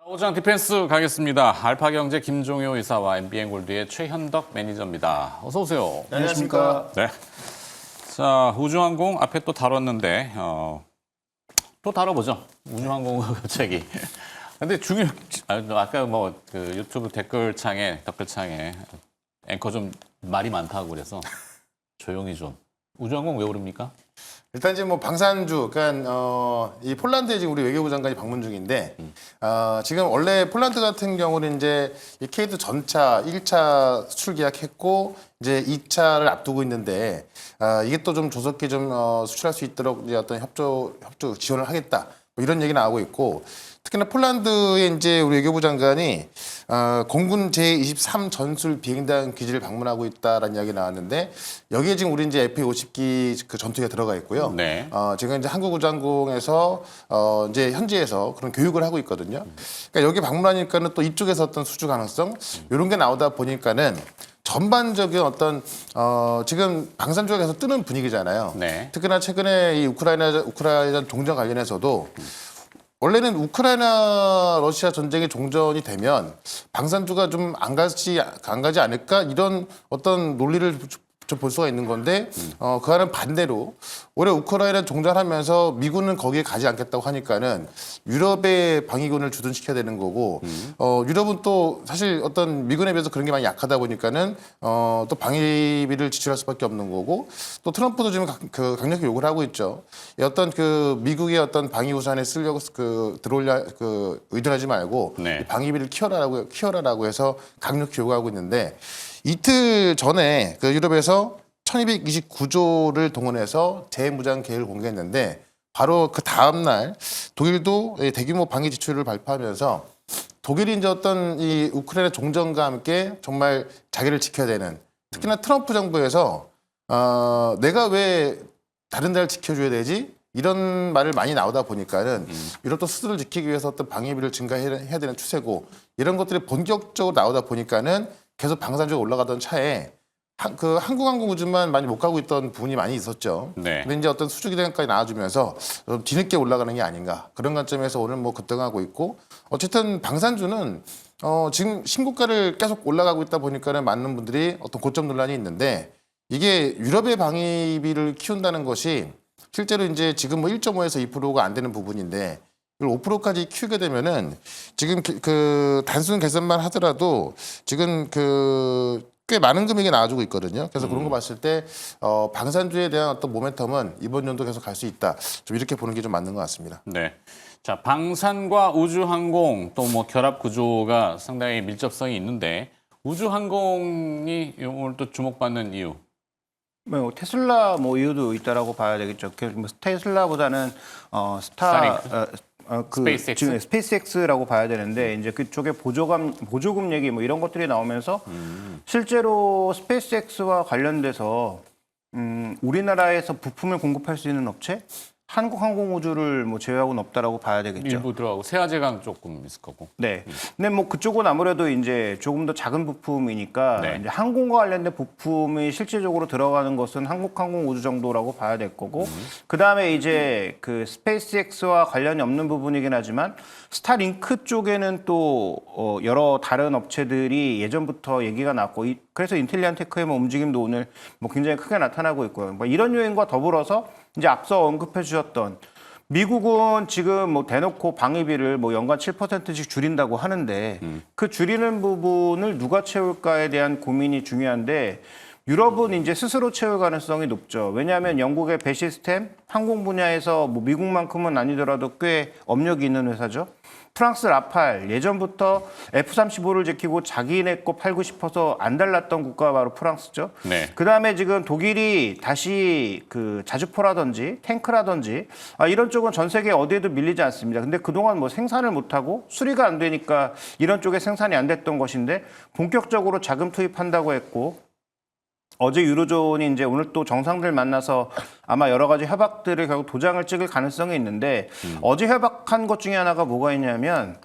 오장 디펜스 가겠습니다. 알파경제 김종효 이사와 MBN골드의 최현덕 매니저입니다. 어서 오세요. 안녕하십니까. 네. 자, 우주항공 앞에 또 다뤘는데 또 다뤄보죠. 우주항공 갑자기. 근데 아까 그 유튜브 댓글창에 앵커 좀 말이 많다고 그래서 조용히 좀. 우주항공 왜 오릅니까? 일단 이제 뭐 방산주, 그러니까 이 폴란드에 지금 우리 외교부 장관이 방문 중인데 지금 원래 폴란드 같은 경우는 이제 이 K2 전차 1차 수출 계약했고 이제 2차를 앞두고 있는데 이게 또 좀 조속히 좀 수출할 수 있도록 이제 어떤 협조 지원을 하겠다 뭐 이런 얘기 나오고 있고. 특히나 폴란드의 이제 우리 외교부 장관이 공군 제23 전술 비행단 기지를 방문하고 있다라는 이야기 나왔는데 여기에 지금 우리 이제 FA-50기 그 전투기가 들어가 있고요. 네. 지금 이제 한국우주항공에서 이제 현지에서 그런 교육을 하고 있거든요. 그러니까 여기 방문하니까는 또 이쪽에서 어떤 수주 가능성 이런 게 나오다 보니까는 전반적인 어떤 지금 방산주가 계속 뜨는 분위기잖아요. 네. 특히나 최근에 이 우크라이나 동전 관련해서도. 원래는 우크라이나 러시아 전쟁의 종전이 되면 방산주가 좀 안 가지 않을까 이런 어떤 논리를 좀 볼 수가 있는 건데 그와는 반대로 올해 우크라이나 종전하면서 미군은 거기에 가지 않겠다고 하니까는 유럽의 방위군을 주둔시켜야 되는 거고 유럽은 또 사실 어떤 미군에 비해서 그런 게 많이 약하다 보니까는 또 방위비를 지출할 수밖에 없는 거고 또 트럼프도 지금 강력히 욕을 하고 있죠. 어떤 그 미국의 어떤 방위 우산에 쓰려고 의존하지 말고 네. 방위비를 키워라라고 해서 강력히 요구하고 있는데. 이틀 전에 그 유럽에서 1229조를 동원해서 재무장 계획을 공개했는데 바로 그 다음 날 독일도 대규모 방위 지출을 발표하면서 독일이 이제 어떤 이 우크라이나 종전과 함께 정말 자기를 지켜야 되는 특히나 트럼프 정부에서 내가 왜 다른 나라를 지켜줘야 되지? 이런 말을 많이 나오다 보니까는 유럽도 스스로를 지키기 위해서 어떤 방위비를 증가해야 되는 추세고 이런 것들이 본격적으로 나오다 보니까는 계속 방산주가 올라가던 차에 그 한국항공우주만 많이 못 가고 있던 부분이 많이 있었죠. 네. 근데 이제 어떤 수주 기대감까지 나와주면서 좀 뒤늦게 올라가는 게 아닌가 그런 관점에서 오늘 뭐 급등하고 있고 어쨌든 방산주는 지금 신고가를 계속 올라가고 있다 보니까는 많은 분들이 어떤 고점 논란이 있는데 이게 유럽의 방위비를 키운다는 것이 실제로 이제 지금 뭐 1.5에서 2%가 안 되는 부분인데 이걸 5%까지 키우게 되면은 지금 그 단순 계산만 하더라도 지금 꽤 많은 금액이 나와주고 있거든요. 그래서 그런 거 봤을 때 방산주에 대한 어떤 모멘텀은 이번 연도 계속 갈 수 있다. 좀 이렇게 보는 게 좀 맞는 것 같습니다. 네. 자, 방산과 우주항공 또 뭐 결합 구조가 상당히 밀접성이 있는데 우주항공이 오늘 또 주목받는 이유. 뭐 테슬라 뭐 이유도 있다라고 봐야 되겠죠. 뭐 테슬라보다는 스페이스X? 지금 스페이스X라고 봐야 되는데 이제 그쪽에 보조금 얘기 뭐 이런 것들이 나오면서 실제로 스페이스X와 관련돼서 우리나라에서 부품을 공급할 수 있는 업체 한국항공우주를 뭐 제외하고는 없다라고 봐야 되겠죠. 일부 들어가고 세아제강 조금 있을 거고. 네. 근데 뭐 그쪽은 아무래도 이제 조금 더 작은 부품이니까 네. 이제 항공과 관련된 부품이 실질적으로 들어가는 것은 한국항공우주 정도라고 봐야 될 거고 그 다음에 이제 그 스페이스X와 관련이 없는 부분이긴 하지만 스타링크 쪽에는 또 여러 다른 업체들이 예전부터 얘기가 났고 그래서 인텔리안테크의 뭐 움직임도 오늘 뭐 굉장히 크게 나타나고 있고요. 뭐 이런 요인과 더불어서 이제 앞서 언급해 주셨던 미국은 지금 뭐 대놓고 방위비를 뭐 연간 7%씩 줄인다고 하는데 그 줄이는 부분을 누가 채울까에 대한 고민이 중요한데 유럽은 이제 스스로 채울 가능성이 높죠. 왜냐하면 영국의 배 시스템, 항공 분야에서 뭐 미국만큼은 아니더라도 꽤 업력이 있는 회사죠. 프랑스 라팔, 예전부터 F-35를 지키고 자기네 거 팔고 싶어서 안 달랐던 국가가 바로 프랑스죠. 네. 그다음에 지금 독일이 다시 그 자주포라든지 탱크라든지 이런 쪽은 전 세계 어디에도 밀리지 않습니다. 근데 그동안 뭐 생산을 못하고 수리가 안 되니까 이런 쪽에 생산이 안 됐던 것인데 본격적으로 자금 투입한다고 했고 어제 유로존이 이제 오늘 또 정상들 만나서 아마 여러 가지 협약들을 결국 도장을 찍을 가능성이 있는데 어제 협약한 것 중에 하나가 뭐가 있냐면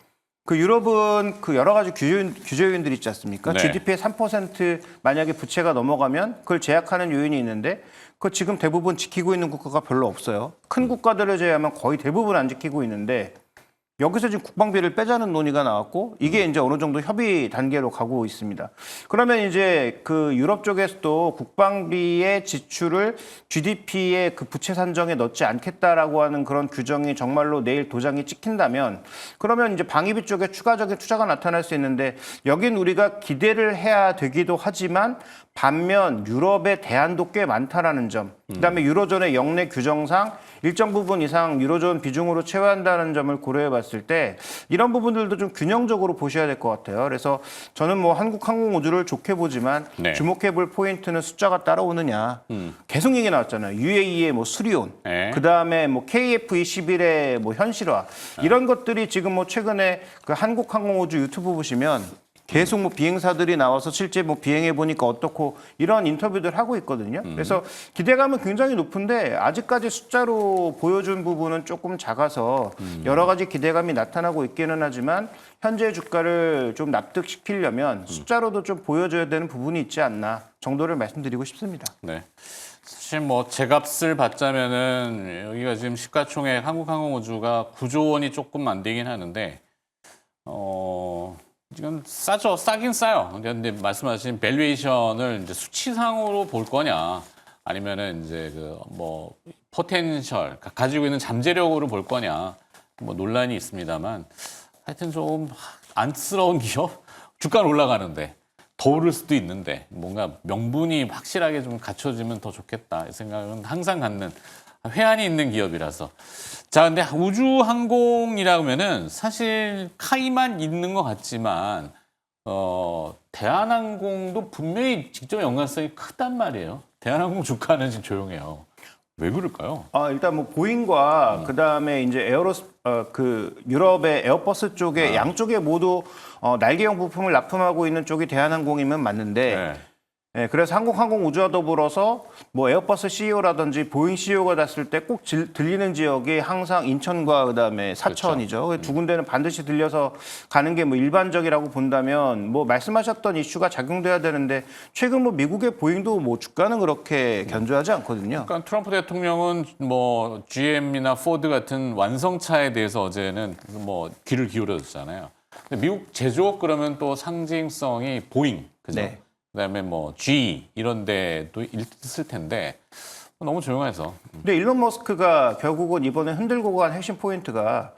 그 유럽은 그 여러 가지 규제 요인들이 있지 않습니까? 네. GDP의 3% 만약에 부채가 넘어가면 그걸 제약하는 요인이 있는데 그 지금 대부분 지키고 있는 국가가 별로 없어요. 큰 국가들을 제외하면 거의 대부분 안 지키고 있는데 여기서 지금 국방비를 빼자는 논의가 나왔고 이게 이제 어느 정도 협의 단계로 가고 있습니다. 그러면 이제 그 유럽 쪽에서도 국방비의 지출을 GDP의 그 부채 산정에 넣지 않겠다라고 하는 그런 규정이 정말로 내일 도장이 찍힌다면 그러면 이제 방위비 쪽에 추가적인 투자가 나타날 수 있는데 여긴 우리가 기대를 해야 되기도 하지만 반면 유럽의 대안도 꽤 많다라는 점, 그다음에 유로존의 영내 규정상 일정 부분 이상 유로존 비중으로 채워한다는 점을 고려해 봤을 때 이런 부분들도 좀 균형적으로 보셔야 될 것 같아요. 그래서 저는 뭐 한국항공우주를 좋게 보지만 네. 주목해 볼 포인트는 숫자가 따라오느냐. 계속 얘기 나왔잖아요. UAE의 뭐 수리온, 네. 그다음에 뭐 KF-21의 뭐 현실화 이런 것들이 지금 뭐 최근에 그 한국항공우주 유튜브 보시면 계속 뭐 비행사들이 나와서 실제 뭐 비행해 보니까 어떻고 이런 인터뷰들 하고 있거든요. 그래서 기대감은 굉장히 높은데 아직까지 숫자로 보여준 부분은 조금 작아서 여러 가지 기대감이 나타나고 있기는 하지만 현재 주가를 좀 납득시키려면 숫자로도 좀 보여줘야 되는 부분이 있지 않나 정도를 말씀드리고 싶습니다. 네. 사실 뭐 제값을 받자면은 여기가 지금 시가총액 한국항공우주가 9조 원이 조금 안 되긴 하는데 지금 싸죠. 싸긴 싸요. 근데 말씀하신 밸류에이션을 이제 수치상으로 볼 거냐, 아니면은 이제 그 뭐 포텐셜 가지고 있는 잠재력으로 볼 거냐, 뭐 논란이 있습니다만 하여튼 좀 안쓰러운 기업, 주가는 올라가는데 더 오를 수도 있는데 뭔가 명분이 확실하게 좀 갖춰지면 더 좋겠다 이 생각은 항상 갖는 회한이 있는 기업이라서. 자, 근데 우주항공이라면은 사실 카이만 있는 것 같지만 대한항공도 분명히 직접 연관성이 크단 말이에요. 대한항공 주가는 지금 조용해요. 왜 그럴까요? 일단 뭐 보잉과 그다음에 이제 그 유럽의 에어버스 쪽에 양쪽에 모두 날개형 부품을 납품하고 있는 쪽이 대한항공이면 맞는데 네. 네, 그래서 한국항공우주와 더불어서 뭐 에어버스 CEO라든지 보잉 CEO가 됐을 때 꼭 들리는 지역이 항상 인천과 그다음에 사천이죠. 그렇죠. 두 군데는 반드시 들려서 가는 게 뭐 일반적이라고 본다면 뭐 말씀하셨던 이슈가 작용돼야 되는데 최근 뭐 미국의 보잉도 뭐 주가는 그렇게 견조하지 않거든요. 그러니까 트럼프 대통령은 뭐 GM이나 포드 같은 완성차에 대해서 어제는 뭐 귀를 기울여줬잖아요. 근데 미국 제조업 그러면 또 상징성이 보잉, 그죠? 네. 그다음에 뭐 G 이런 데도 있을 텐데 너무 조용해서. 근데 일론 머스크가 결국은 이번에 흔들고 간 핵심 포인트가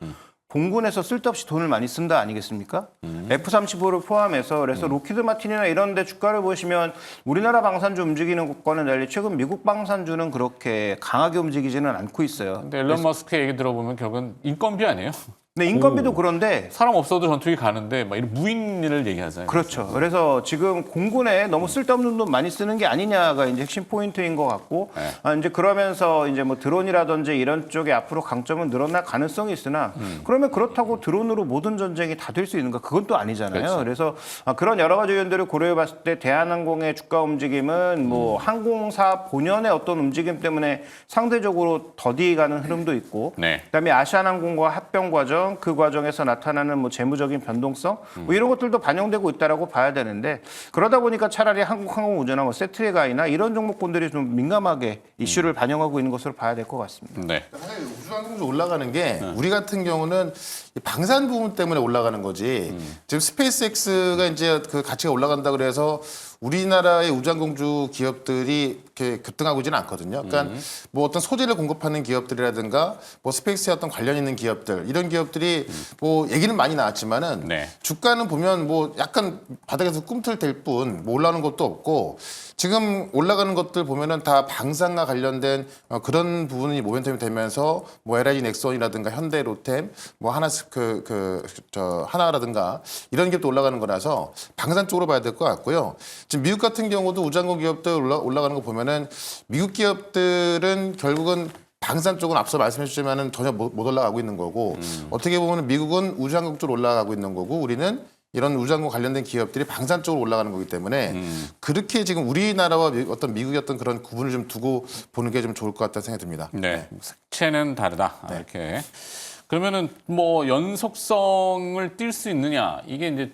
공군에서 쓸데없이 돈을 많이 쓴다 아니겠습니까? F-35를 포함해서 그래서 로키드 마틴이나 이런 데 주가를 보시면 우리나라 방산주 움직이는 것과는 달리 최근 미국 방산주는 그렇게 강하게 움직이지는 않고 있어요. 근데 일론 머스크 얘기 들어보면 결국은 인건비 아니에요? 네, 인건비도 그런데 사람 없어도 전투기 가는데 막 이런 무인을 얘기하잖아요. 그렇죠. 그래서 지금 공군에 너무 쓸데없는 돈 많이 쓰는 게 아니냐가 이제 핵심 포인트인 것 같고, 네. 이제 그러면서 이제 뭐 드론이라든지 이런 쪽에 앞으로 강점은 늘어날 가능성이 있으나, 그러면 그렇다고 드론으로 모든 전쟁이 다 될 수 있는가? 그건 또 아니잖아요. 그렇죠. 그래서 그런 여러 가지 요인들을 고려해봤을 때 대한항공의 주가 움직임은 뭐 항공사 본연의 어떤 움직임 때문에 상대적으로 더디가는 흐름도 있고, 네. 그다음에 아시아나항공과 합병 과정, 그 과정에서 나타나는 뭐 재무적인 변동성 뭐 이런 것들도 반영되고 있다라고 봐야 되는데 그러다 보니까 차라리 한국항공우주나 뭐 세트레가이나 이런 종목군들이 좀 민감하게 이슈를 반영하고 있는 것으로 봐야 될 것 같습니다. 네. 사실 우주항공주 올라가는 게 우리 같은 경우는 이 방산 부분 때문에 올라가는 거지. 지금 스페이스X가 이제 그 가치가 올라간다 그래서 우리나라의 우주항공주 기업들이 이렇게 급등하고 있지는 않거든요. 그러니까 뭐 어떤 소재를 공급하는 기업들이라든가 뭐 스페이스에 어떤 관련 있는 기업들 이런 기업들이 뭐 얘기는 많이 나왔지만은 네. 주가는 보면 뭐 약간 바닥에서 꿈틀댈 뿐 뭐 올라오는 것도 없고 지금 올라가는 것들 보면은 다 방산과 관련된 그런 부분이 모멘텀이 되면서 뭐 LIG 넥슨이라든가 현대 로템 뭐 하나라든가 이런 기업도 올라가는 거라서 방산 쪽으로 봐야 될 것 같고요. 지금 미국 같은 경우도 우주항공 기업들 올라가는 거 보면은 미국 기업들은 결국은 방산 쪽은 앞서 말씀해 주시면은 전혀 못 올라가고 있는 거고 어떻게 보면 미국은 우주항공 쪽으로 올라가고 있는 거고 우리는 이런 우주항공 관련된 기업들이 방산 쪽으로 올라가는 거기 때문에 그렇게 지금 우리나라와 어떤 미국의 어떤 그런 구분을 좀 두고 보는 게 좀 좋을 것 같다는 생각이 듭니다. 네. 색채는 다르다. 이렇게. 그러면은 뭐 연속성을 띌 수 있느냐? 이게 이제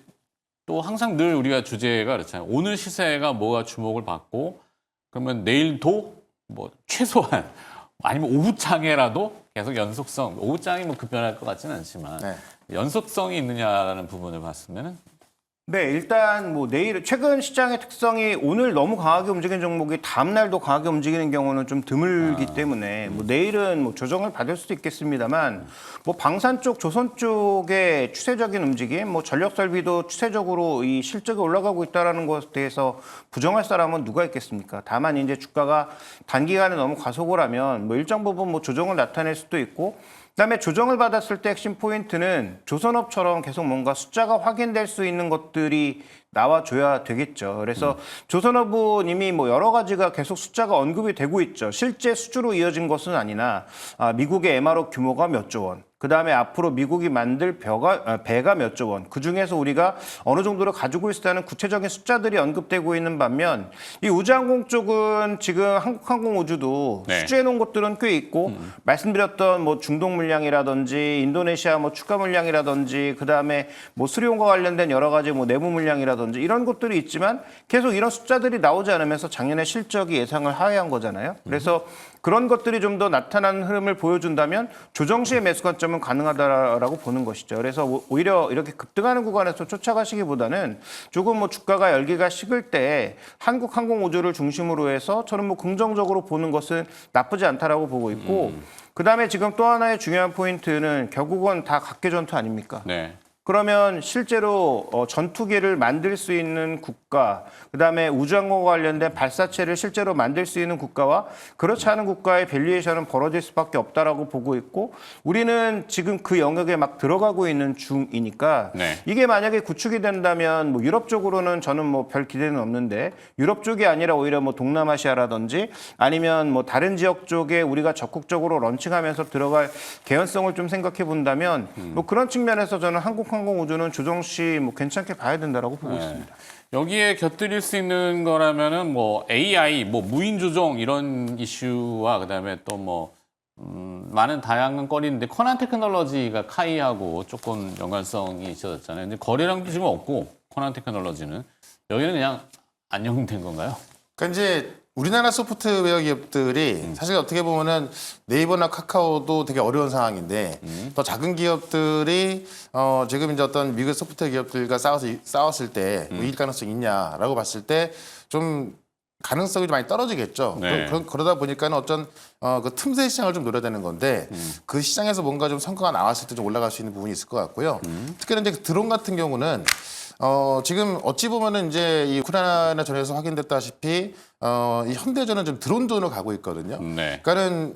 또 항상 늘 우리가 주제가 그렇잖아요. 오늘 시세가 뭐가 주목을 받고 그러면 내일도 뭐 최소한 아니면 오후 장에라도 계속 연속성, 오후장이 뭐 급변할 것 같지는 않지만 네. 연속성이 있느냐라는 부분을 봤으면은 네, 일단 뭐 내일 최근 시장의 특성이 오늘 너무 강하게 움직이는 종목이 다음 날도 강하게 움직이는 경우는 좀 드물기 때문에 뭐 내일은 뭐 조정을 받을 수도 있겠습니다만 뭐 방산 쪽, 조선 쪽의 추세적인 움직임, 뭐 전력 설비도 추세적으로 이 실적이 올라가고 있다라는 것에 대해서 부정할 사람은 누가 있겠습니까? 다만 이제 주가가 단기간에 너무 과속을 하면 뭐 일정 부분 뭐 조정을 나타낼 수도 있고 그다음에 조정을 받았을 때 핵심 포인트는 조선업처럼 계속 뭔가 숫자가 확인될 수 있는 것들이 나와줘야 되겠죠. 그래서 조선업은 이미 뭐 여러 가지가 계속 숫자가 언급이 되고 있죠. 실제 수주로 이어진 것은 아니나 미국의 MRO 규모가 몇 조 원, 그다음에 앞으로 미국이 만들 배가 몇 조 원, 그중에서 우리가 어느 정도를 가지고 있다는 구체적인 숫자들이 언급되고 있는 반면 이 우주항공 쪽은 지금 한국항공우주도 네. 수주해 놓은 것들은 꽤 있고 말씀드렸던 뭐 중동 물량이라든지 인도네시아 뭐 추가 물량이라든지 그다음에 뭐 수리온과 관련된 여러 가지 뭐 내부 물량이라든지 이런 것들이 있지만 계속 이런 숫자들이 나오지 않으면서 작년에 실적이 예상을 하회한 거잖아요. 그래서 그런 것들이 좀 더 나타나는 흐름을 보여준다면 조정 시의 매수 관점은 가능하다라고 보는 것이죠. 그래서 오히려 이렇게 급등하는 구간에서 쫓아가시기보다는 조금 뭐 주가가 열기가 식을 때 한국항공우주를 중심으로 해서 저는 뭐 긍정적으로 보는 것은 나쁘지 않다라고 보고 있고 그다음에 지금 또 하나의 중요한 포인트는 결국은 다 각계 전투 아닙니까? 네. 그러면 실제로 전투기를 만들 수 있는 국가, 그다음에 우주항공과 관련된 발사체를 실제로 만들 수 있는 국가와 그렇지 않은 국가의 밸류에이션은 벌어질 수밖에 없다라고 보고 있고 우리는 지금 그 영역에 막 들어가고 있는 중이니까 네. 이게 만약에 구축이 된다면 뭐 유럽 쪽으로는 저는 뭐 별 기대는 없는데 유럽 쪽이 아니라 오히려 뭐 동남아시아라든지 아니면 뭐 다른 지역 쪽에 우리가 적극적으로 런칭하면서 들어갈 개연성을 좀 생각해 본다면 뭐 그런 측면에서 저는 한국항공우주는 조정 시 뭐 괜찮게 봐야 된다라고 보고 있습니다. 여기에 곁들일 수 있는 거라면은 뭐 AI, 뭐 무인 조종 이런 이슈와 그다음에 또 뭐 많은 다양한 거리인데 코난 테크놀로지가 카이하고 조금 연관성이 있어졌잖아요. 근데 거래량도 지금 없고 코난 테크놀로지는 여기는 그냥 안녕된 건가요? 그러니까 이제 우리나라 소프트웨어 기업들이 사실 어떻게 보면은 네이버나 카카오도 되게 어려운 상황인데 더 작은 기업들이 지금 이제 어떤 미국 소프트웨어 기업들과 싸웠을 때 뭐 이길 가능성이 있냐라고 봤을 때 좀 가능성이 좀 많이 떨어지겠죠. 네. 그러다 보니까는 어떤 그 틈새 시장을 좀 노려야 되는 건데 그 시장에서 뭔가 좀 성과가 나왔을 때 좀 올라갈 수 있는 부분이 있을 것 같고요. 특히나 이제 그 드론 같은 경우는 지금 어찌 보면은 이제 이 우크라이나 전에서 확인됐다시피 이 현대전은 좀 드론전으로 가고 있거든요. 네. 그러니까는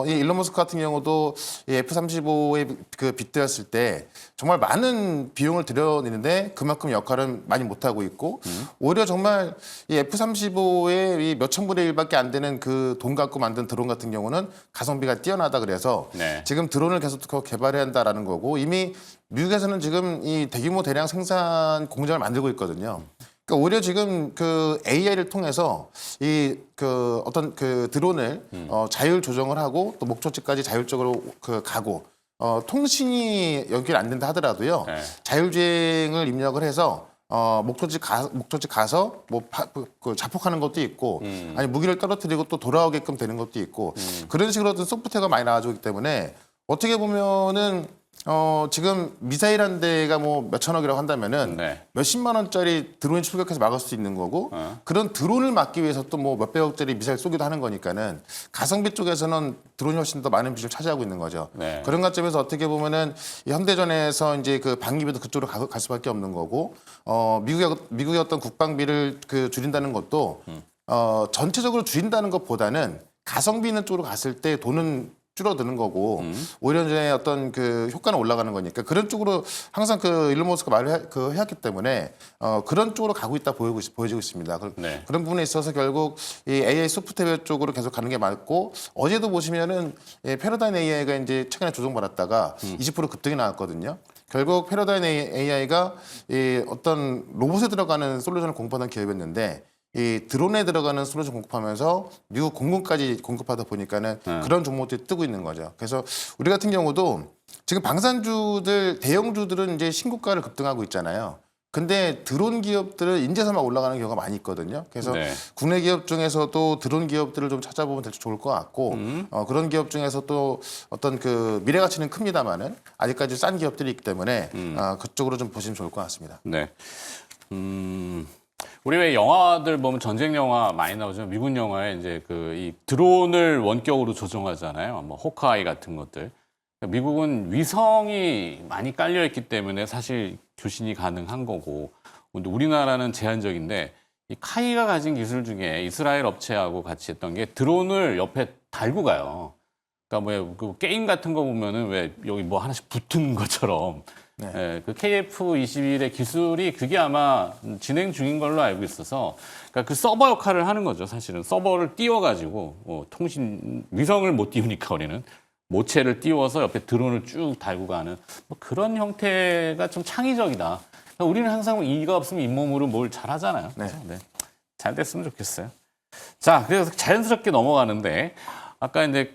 이 일론 머스크 같은 경우도 이 F-35에 그 빗대었을 때 정말 많은 비용을 들여내는데 그만큼 역할은 많이 못 하고 있고 오히려 정말 이 F-35의 이 몇천 분의 1밖에 안 되는 그 돈 갖고 만든 드론 같은 경우는 가성비가 뛰어나다 그래서 네. 지금 드론을 계속 개발해야 한다라는 거고 이미 미국에서는 지금 이 대규모 대량 생산 공장을 만들고 있거든요. 그러니까 오히려 지금 그 AI를 통해서 이 그 어떤 그 드론을 자율 조정을 하고 또 목적지까지 자율적으로 그 가고 통신이 연결 안 된다 하더라도요. 네. 자율주행을 입력을 해서 목적지 가서 뭐 그 자폭하는 것도 있고 아니 무기를 떨어뜨리고 또 돌아오게끔 되는 것도 있고 그런 식으로 어떤 소프트웨어가 많이 나와주기 때문에 어떻게 보면은 지금 미사일 한 대가 뭐 몇천억이라고 한다면은 네. 몇십만 원짜리 드론이 출격해서 막을 수 있는 거고 그런 드론을 막기 위해서 또 뭐 몇백억짜리 미사일 쏘기도 하는 거니까는 가성비 쪽에서는 드론이 훨씬 더 많은 비중을 차지하고 있는 거죠. 네. 그런 관점에서 어떻게 보면은 이 현대전에서 이제 그 방위비도 그쪽으로 갈 수밖에 없는 거고 미국의 어떤 국방비를 그 줄인다는 것도 전체적으로 줄인다는 것보다는 가성비 있는 쪽으로 갔을 때 돈은 줄어드는 거고 오히려 이제 어떤 그 효과는 올라가는 거니까 그런 쪽으로 항상 그 일론 머스크가 말을 해왔기 때문에 그런 쪽으로 가고 있다 보여지고 있습니다. 네. 그런 부분에 있어서 결국 이 AI 소프트웨어 쪽으로 계속 가는 게 맞고 어제도 보시면은 패러다임 AI가 이제 최근에 조정받았다가 20% 급등이 나왔거든요. 결국 패러다임 AI가 이 어떤 로봇에 들어가는 솔루션을 공급하는 기업이었는데 이 드론에 들어가는 솔루션 공급하면서 미국 공군까지 공급하다 보니까는 그런 종목들이 뜨고 있는 거죠. 그래서 우리 같은 경우도 지금 방산주들 대형주들은 이제 신고가를 급등하고 있잖아요. 근데 드론 기업들은 인제서 막 올라가는 경우가 많이 있거든요. 그래서 네. 국내 기업 중에서도 드론 기업들을 좀 찾아보면 될 좋을 것 같고 그런 기업 중에서 또 어떤 그 미래 가치는 큽니다만은 아직까지 싼 기업들이 있기 때문에 그쪽으로 좀 보시면 좋을 것 같습니다. 네. 우리 왜 영화들 보면 전쟁 영화 많이 나오죠. 미군 영화에 이제 그 이 드론을 원격으로 조종하잖아요. 뭐 호크아이 같은 것들. 미국은 위성이 많이 깔려 있기 때문에 사실 교신이 가능한 거고, 근데 우리나라는 제한적인데 이 카이가 가진 기술 중에 이스라엘 업체하고 같이 했던 게 드론을 옆에 달고 가요. 그러니까 뭐 그 게임 같은 거 보면은 왜 여기 뭐 하나씩 붙은 것처럼 예, 그 KF-21의 기술이 그게 아마 진행 중인 걸로 알고 있어서 그러니까 그 서버 역할을 하는 거죠. 사실은 서버를 띄워가지고 통신 위성을 못 띄우니까 우리는 모체를 띄워서 옆에 드론을 쭉 달고 가는 뭐 그런 형태가 좀 창의적이다. 그러니까 우리는 항상 이가 없으면 잇몸으로 뭘 잘하잖아요. 네. 네. 잘 됐으면 좋겠어요. 자, 그래서 자연스럽게 넘어가는데 아까 이제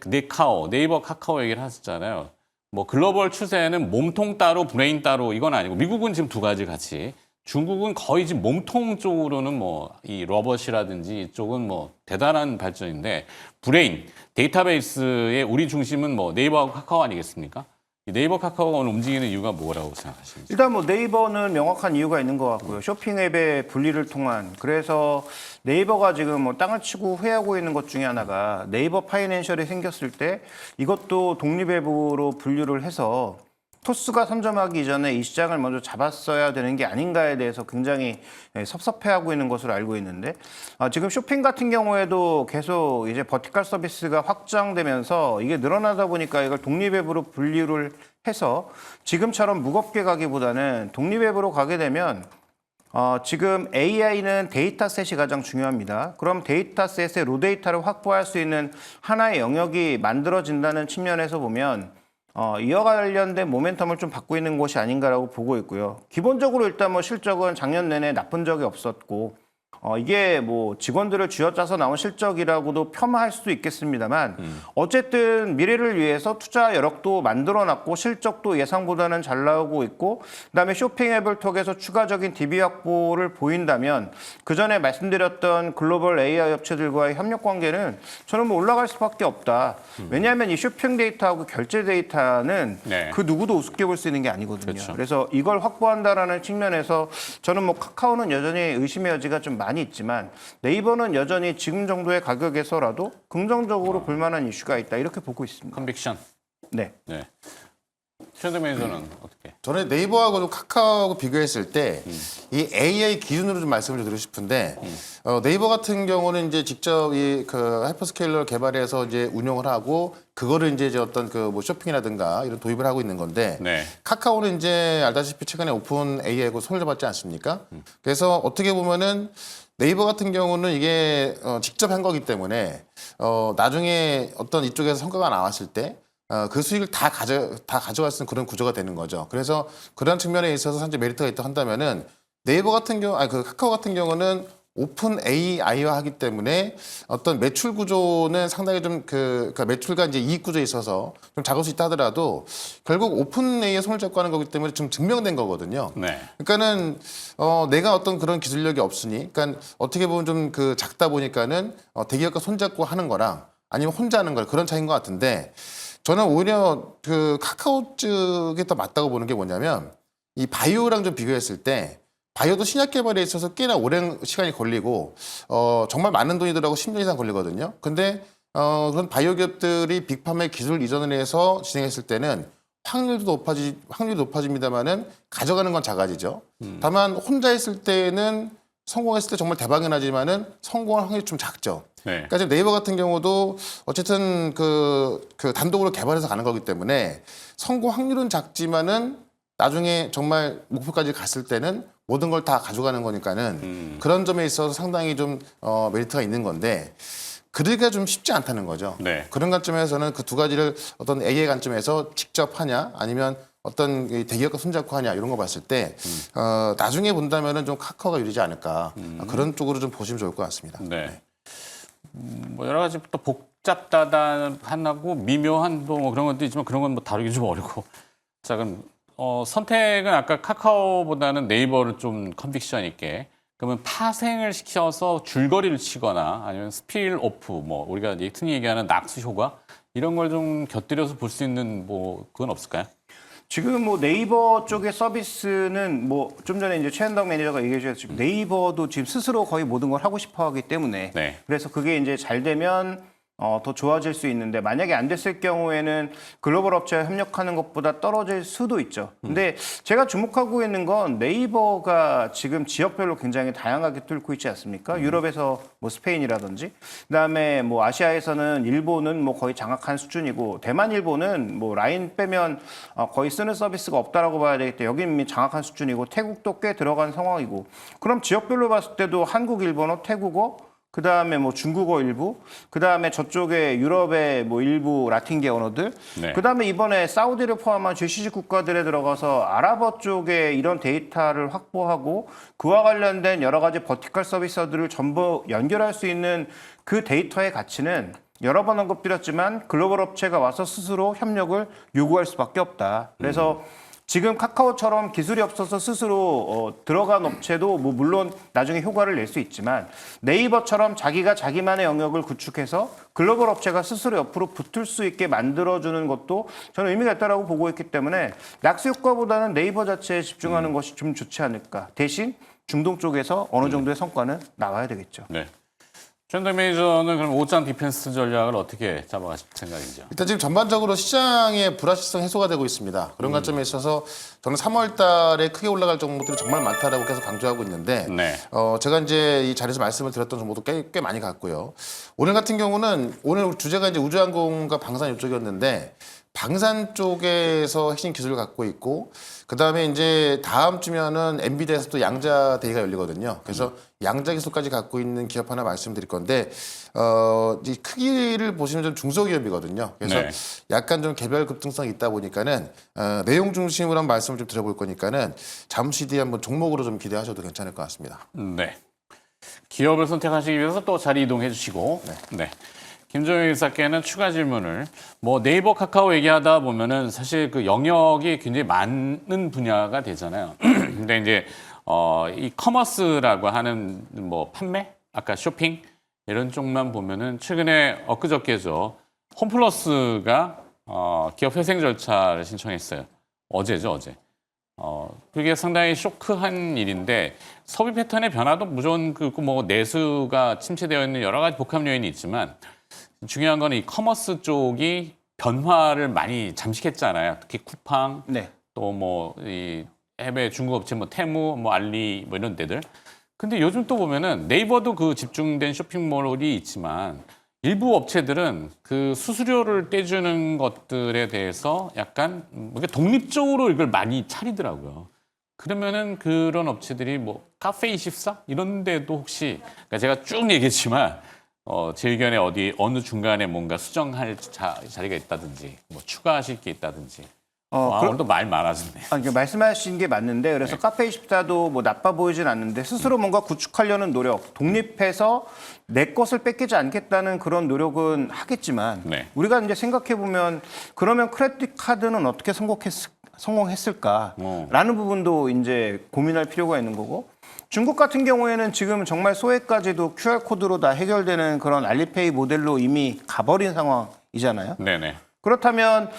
네이버 카카오 얘기를 하셨잖아요. 뭐 글로벌 추세는 몸통 따로 브레인 따로 이건 아니고 미국은 지금 두 가지 같이 중국은 거의 지금 몸통 쪽으로는 뭐 이 로봇이라든지 이쪽은 뭐 대단한 발전인데 브레인 데이터베이스의 우리 중심은 뭐 네이버하고 카카오 아니겠습니까? 이 네이버 카카오가 오늘 움직이는 이유가 뭐라고 생각하십니까? 일단 뭐 네이버는 명확한 이유가 있는 것 같고요. 쇼핑 앱의 분리를 통한 그래서 네이버가 지금 뭐 땅을 치고 회하고 있는 것 중에 하나가 네이버 파이낸셜이 생겼을 때 이것도 독립앱으로 분류를 해서 토스가 선점하기 이전에 이 시장을 먼저 잡았어야 되는 게 아닌가에 대해서 굉장히 섭섭해하고 있는 것으로 알고 있는데 지금 쇼핑 같은 경우에도 계속 이제 버티컬 서비스가 확장되면서 이게 늘어나다 보니까 이걸 독립앱으로 분류를 해서 지금처럼 무겁게 가기보다는 독립앱으로 가게 되면 지금 AI는 데이터셋이 가장 중요합니다. 그럼 데이터셋의 로데이터를 확보할 수 있는 하나의 영역이 만들어진다는 측면에서 보면 이와 관련된 모멘텀을 좀 받고 있는 것이 아닌가라고 보고 있고요. 기본적으로 일단 뭐 실적은 작년 내내 나쁜 적이 없었고 이게 뭐 직원들을 쥐어짜서 나온 실적이라고도 폄하할 수도 있겠습니다만 어쨌든 미래를 위해서 투자 여력도 만들어놨고 실적도 예상보다는 잘 나오고 있고 그다음에 쇼핑 앱을 통해서 추가적인 DB 확보를 보인다면 그 전에 말씀드렸던 글로벌 AI 업체들과의 협력 관계는 저는 뭐 올라갈 수밖에 없다. 왜냐하면 이 쇼핑 데이터하고 결제 데이터는 네. 그 누구도 우습게 볼 수 있는 게 아니거든요. 그렇죠. 그래서 이걸 확보한다라는 측면에서 저는 뭐 카카오는 여전히 의심의 여지가 좀 많이 있지만 네이버는 여전히 지금 정도의 가격에서라도 긍정적으로 볼 만한 이슈가 있다 이렇게 보고 있습니다. 컨빅션. 네. 네. 최대 매니저는 어떻게? 저는 네이버하고 카카오하고 비교했을 때 이 AI 기준으로 좀 말씀을 좀 드리고 싶은데 네이버 같은 경우는 이제 직접 이 그 하이퍼스케일러 개발해서 이제 운영을 하고 그거를 이제 어떤 그 뭐 쇼핑이라든가 이런 도입을 하고 있는 건데 네. 카카오는 이제 알다시피 최근에 오픈 AI하고 손을 잡았지 않습니까? 그래서 어떻게 보면은 네이버 같은 경우는 이게 직접 한 거기 때문에 나중에 어떤 이쪽에서 성과가 나왔을 때 그 수익을 다 가져갈 수 있는 그런 구조가 되는 거죠. 그래서 그런 측면에 있어서 현재 메리트가 있다 한다면은 네이버 같은 경우, 그 카카오 같은 경우는 오픈 AI화 하기 때문에 어떤 매출 구조는 상당히 좀 그러니까 매출과 이제 이익 구조에 있어서 좀 작을 수 있다 하더라도 결국 오픈 AI에 손을 잡고 하는 거기 때문에 좀 증명된 거거든요. 네. 그러니까는 내가 어떤 그런 기술력이 없으니, 그러니까 어떻게 보면 좀 그 작다 보니까는 대기업과 손잡고 하는 거랑 아니면 혼자 하는 거 그런 차이인 것 같은데. 저는 오히려 그 카카오 측에 더 맞다고 보는 게 뭐냐면 이 바이오랑 좀 비교했을 때 바이오도 신약 개발에 있어서 꽤나 오랜 시간이 걸리고 정말 많은 돈이 들어가고 10년 이상 걸리거든요. 근데 그런 바이오 기업들이 빅팜의 기술 이전을 해서 진행했을 때는 확률이 높아집니다만은 가져가는 건 작아지죠. 다만 혼자 했을 때는 성공했을 때 정말 대박이 나지만은 성공할 확률이 좀 작죠. 네. 그러니까 지금 네이버 같은 경우도 어쨌든 그 단독으로 개발해서 가는 거기 때문에 성공 확률은 작지만은 나중에 정말 목표까지 갔을 때는 모든 걸 다 가져가는 거니까는 그런 점에 있어서 상당히 좀 메리트가 있는 건데 그러기가 좀 쉽지 않다는 거죠. 네. 그런 관점에서는 그 두 가지를 어떤 AI 관점에서 직접 하냐 아니면 어떤 대기업과 손잡고 하냐 이런 거 봤을 때 나중에 본다면은 좀 카카오가 유리지 않을까 그런 쪽으로 좀 보시면 좋을 것 같습니다. 네. 뭐 여러 가지 또 복잡다단하고 미묘한 뭐 그런 것도 있지만 그런 건 뭐 다루기 좀 어렵고. 자, 그럼 선택은 아까 카카오보다는 네이버를 좀 컨빅션 있게 그러면 파생을 시켜서 줄거리를 치거나 아니면 스필 오프 뭐 우리가 이제 흔히 얘기하는 낙수 효과 이런 걸 좀 곁들여서 볼 수 있는 뭐 그건 없을까요? 지금 뭐 네이버 쪽의 서비스는 뭐 좀 전에 이제 최현덕 매니저가 얘기해 주셨지만 네이버도 지금 스스로 거의 모든 걸 하고 싶어 하기 때문에 네. 그래서 그게 이제 잘 되면 더 좋아질 수 있는데 만약에 안 됐을 경우에는 글로벌 업체와 협력하는 것보다 떨어질 수도 있죠. 근데 제가 주목하고 있는 건 네이버가 지금 지역별로 굉장히 다양하게 뚫고 있지 않습니까? 유럽에서 뭐 스페인이라든지 그다음에 뭐 아시아에서는 일본은 뭐 거의 장악한 수준이고 대만 일본은 뭐 라인 빼면 거의 쓰는 서비스가 없다라고 봐야 되겠다. 여기는 이미 장악한 수준이고 태국도 꽤 들어간 상황이고 그럼 지역별로 봤을 때도 한국, 일본어, 태국어 그 다음에 뭐 중국어 일부, 그 다음에 저쪽에 유럽의 뭐 일부 라틴계 언어들, 네. 그 다음에 이번에 사우디를 포함한 GCC 국가들에 들어가서 아랍어 쪽에 이런 데이터를 확보하고 그와 관련된 여러 가지 버티컬 서비스들을 전부 연결할 수 있는 그 데이터의 가치는 여러 번 언급드렸지만 글로벌 업체가 와서 스스로 협력을 요구할 수밖에 없다. 그래서 지금 카카오처럼 기술이 없어서 스스로 들어간 업체도 뭐 물론 나중에 효과를 낼 수 있지만 네이버처럼 자기가 자기만의 영역을 구축해서 글로벌 업체가 스스로 옆으로 붙을 수 있게 만들어주는 것도 저는 의미가 있다고 보고 있기 때문에 낙수 효과보다는 네이버 자체에 집중하는 것이 좀 좋지 않을까. 대신 중동 쪽에서 어느 정도의 성과는 나와야 되겠죠. 네. 최현덕 매니저는 그럼 오장 디펜스 전략을 어떻게 잡아가실 생각이죠? 일단 지금 전반적으로 시장의 불확실성 해소가 되고 있습니다. 그런 관점에 있어서 저는 3월 달에 크게 올라갈 종목들이 정말 많다라고 계속 강조하고 있는데 네. 제가 이제 이 자리에서 말씀을 드렸던 종목도 꽤 많이 갔고요. 오늘 같은 경우는 오늘 주제가 이제 우주항공과 방산 이쪽이었는데 방산 쪽에서 핵심 기술을 갖고 있고 그다음에 이제 다음 주면은 엔비디아에서 또 양자 대회가 열리거든요. 그래서 양자 기술까지 갖고 있는 기업 하나 말씀드릴 건데 이 크기를 보시면 좀 중소기업이거든요. 그래서 네. 약간 좀 개별 급등성이 있다 보니까는 내용 중심으로 한번 말씀을 좀 드려볼 거니까는 잠시 뒤에 한번 종목으로 좀 기대하셔도 괜찮을 것 같습니다. 네. 기업을 선택하시기 위해서 또 자리 이동해 주시고. 네. 김종혁 이사께는 추가 질문을 뭐 네이버 카카오 얘기하다 보면은 사실 그 영역이 굉장히 많은 분야가 되잖아요. 근데 이제 이 커머스라고 하는 뭐 판매, 아까 쇼핑 이런 쪽만 보면은 최근에 엊그저께죠. 홈플러스가 기업 회생 절차를 신청했어요. 어제죠, 어제. 그게 상당히 쇼크한 일인데 소비 패턴의 변화도 무조건 뭐 내수가 침체되어 있는 여러 가지 복합 요인이 있지만 중요한 건 이 커머스 쪽이 변화를 많이 잠식했잖아요. 특히 쿠팡, 네. 또 뭐 이 해외 중국 업체 뭐 테무, 뭐 알리 뭐 이런 데들. 근데 요즘 또 보면은 네이버도 그 집중된 쇼핑몰이 있지만 일부 업체들은 그 수수료를 떼주는 것들에 대해서 약간 독립적으로 이걸 많이 차리더라고요. 그러면은 그런 업체들이 뭐 카페24 이런 데도 혹시 그러니까 제가 쭉 얘기했지만 제 의견에 어느 중간에 뭔가 수정할 자리가 있다든지 뭐 추가하실 게 있다든지 오늘도 말 많아졌네. 말씀하신 게 맞는데 그래서 카페24도 뭐 나빠 보이진 않는데 스스로 뭔가 구축하려는 노력, 독립해서 내 것을 뺏기지 않겠다는 그런 노력은 하겠지만 네. 우리가 이제 생각해 보면 그러면 크레딧 카드는 어떻게 성공했을까라는 부분도 이제 고민할 필요가 있는 거고. 중국 같은 경우에는 지금 정말 소액까지도 QR코드로 다 해결되는 그런 알리페이 모델로 이미 가버린 상황이잖아요. 네네. 그렇다면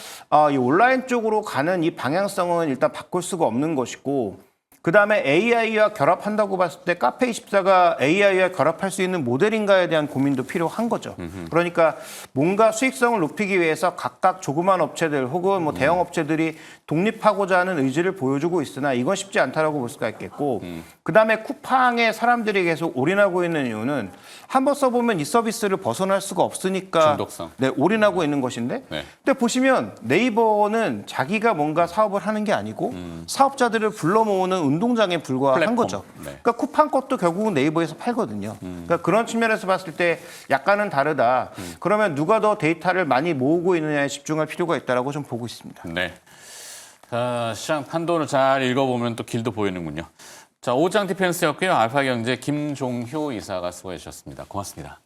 이 온라인 쪽으로 가는 이 방향성은 일단 바꿀 수가 없는 것이고 그다음에 AI와 결합한다고 봤을 때 카페24가 AI와 결합할 수 있는 모델인가에 대한 고민도 필요한 거죠. 그러니까 뭔가 수익성을 높이기 위해서 각각 조그만 업체들 혹은 뭐 대형 업체들이 독립하고자 하는 의지를 보여주고 있으나 이건 쉽지 않다라고 볼 수가 있겠고 그다음에 쿠팡에 사람들이 계속 올인하고 있는 이유는 한번 써보면 이 서비스를 벗어날 수가 없으니까 중독성. 네, 올인하고 있는 것인데 네. 근데 보시면 네이버는 자기가 뭔가 사업을 하는 게 아니고 사업자들을 불러 모으는 운동장에 불과한 플랫폼. 거죠. 네. 그러니까 쿠팡 것도 결국은 네이버에서 팔거든요. 그러니까 그런 측면에서 봤을 때 약간은 다르다. 그러면 누가 더 데이터를 많이 모으고 있느냐에 집중할 필요가 있다라고 좀 보고 있습니다. 네. 자, 시장 판도를 잘 읽어보면 또 길도 보이는군요. 자, 오장 디펜스였고요. 알파경제 김종효 이사가 수고해 주셨습니다. 고맙습니다.